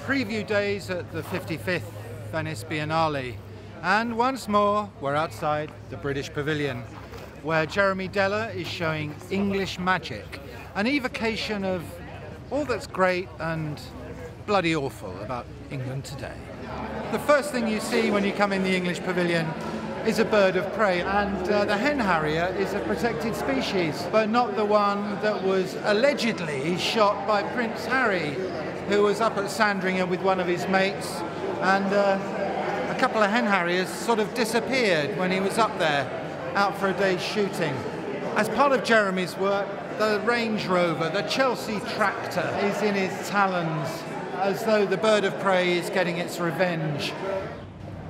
preview days at the 55th Venice Biennale, and once more we're outside the British Pavilion, where Jeremy Deller is showing English magic, an evocation of all that's great and bloody awful about England today. The first thing you see when you come in the English Pavilion is a bird of prey, and the hen harrier is a protected species, but not the one that was allegedly shot by Prince Harry, who was up at Sandringham with one of his mates, and a couple of hen harriers sort of disappeared when he was up there, out for a day's shooting. As part of Jeremy's work, the Range Rover, the Chelsea tractor, is in his talons, as though the bird of prey is getting its revenge.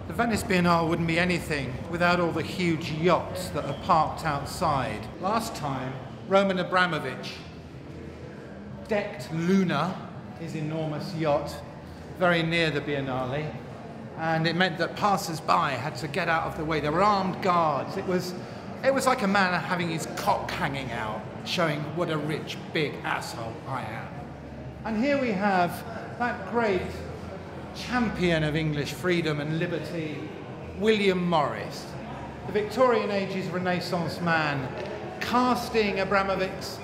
The Venice Biennale wouldn't be anything without all the huge yachts that are parked outside. Last time, Roman Abramovich decked Luna, his enormous yacht, very near the Biennale, and it meant that passers-by had to get out of the way. There were armed guards. It was like a man having his cock hanging out, showing what a rich, big asshole I am. And here we have that great champion of English freedom and liberty, William Morris, the Victorian Age's Renaissance man, casting Abramovich's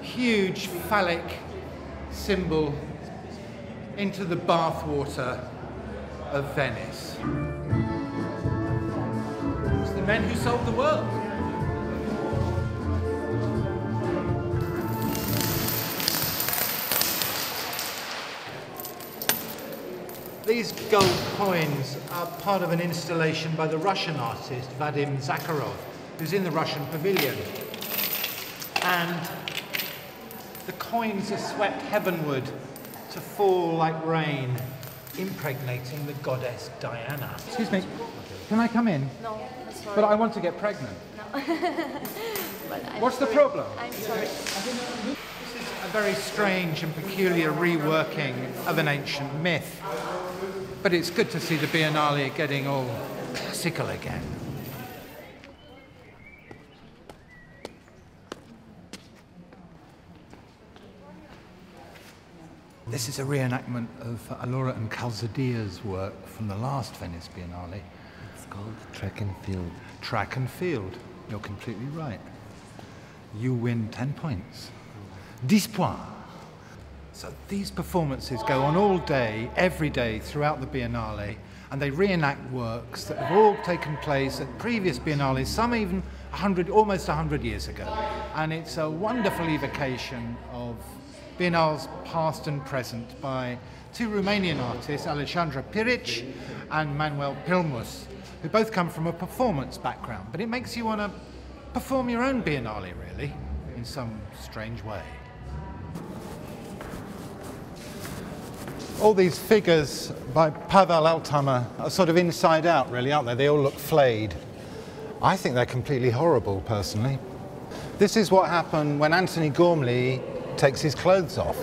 huge phallic symbol into the bathwater of Venice. It's the men who sold the world. These gold coins are part of an installation by the Russian artist Vadim Zakharov, who's in the Russian Pavilion. And the coins are swept heavenward to fall like rain, impregnating the goddess Diana. Excuse me, can I come in? No, sorry. But I want to get pregnant. No. What's the problem? I'm sorry. This is a very strange and peculiar reworking of an ancient myth. But it's good to see the Biennale getting all classical again. This is a reenactment of Alora and Calzadia's work from the last Venice Biennale. It's called Track and Field. Track and Field. You're completely right. You win 10 points. 10 points. So these performances go on all day, every day throughout the Biennale, and they reenact works that have all taken place at previous Biennales, some even almost 100 years ago. And it's a wonderful evocation of Biennales past and present by two Romanian artists, Alexandra Piric and Manuel Pilmus, who both come from a performance background. But it makes you want to perform your own Biennale, really, in some strange way. All these figures by Pavel Altamer are sort of inside out, really, aren't they? They all look flayed. I think they're completely horrible, personally. This is what happened when Anthony Gormley takes his clothes off.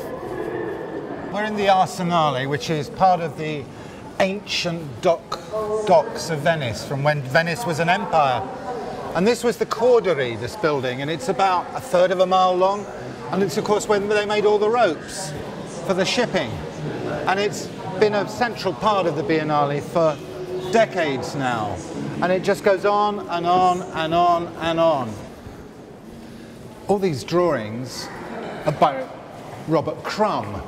We're in the Arsenale, which is part of the ancient docks of Venice, from when Venice was an empire. And this was the Cordery, this building, and it's about 1/3 of a mile long. And it's, of course, when they made all the ropes for the shipping. And it's been a central part of the Biennale for decades now. And it just goes on and on and on and on. All these drawings are by Robert Crumb,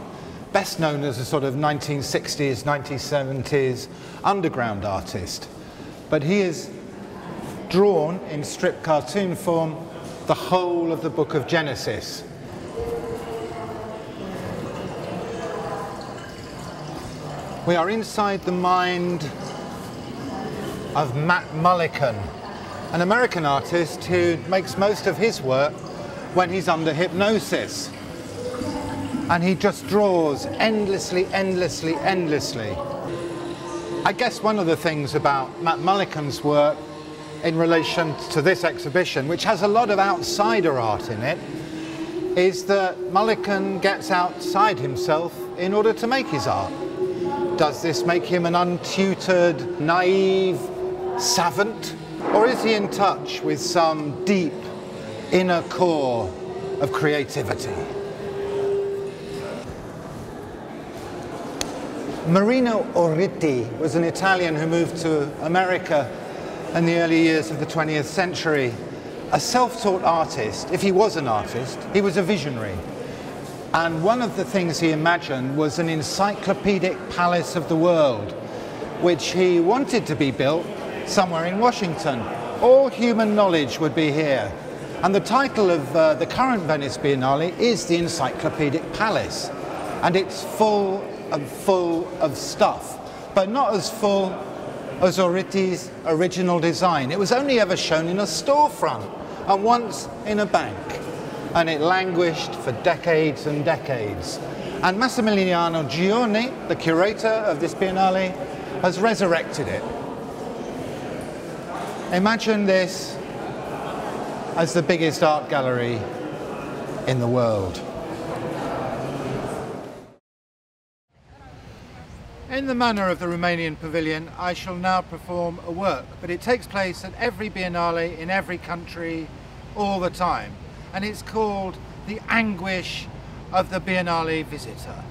best known as a sort of 1960s, 1970s underground artist. But he has drawn in strip cartoon form the whole of the book of Genesis. We are inside the mind of Matt Mullican, an American artist who makes most of his work when he's under hypnosis. And he just draws endlessly, endlessly, endlessly. I guess one of the things about Matt Mullican's work in relation to this exhibition, which has a lot of outsider art in it, is that Mullican gets outside himself in order to make his art. Does this make him an untutored, naive savant? Or is he in touch with some deep inner core of creativity? Marino Orriti was an Italian who moved to America in the early years of the 20th century. A self-taught artist. If he was an artist, he was a visionary. And one of the things he imagined was an encyclopedic palace of the world, which he wanted to be built somewhere in Washington. All human knowledge would be here. And the title of the current Venice Biennale is the Encyclopedic Palace. And it's full of stuff, but not as full as Orriti's original design. It was only ever shown in a storefront and once in a bank. And it languished for decades and decades. And Massimiliano Giorni, the curator of this Biennale, has resurrected it. Imagine this as the biggest art gallery in the world. In the manner of the Romanian pavilion, I shall now perform a work, but it takes place at every Biennale in every country all the time, and it's called The Anguish of the Biennale Visitor.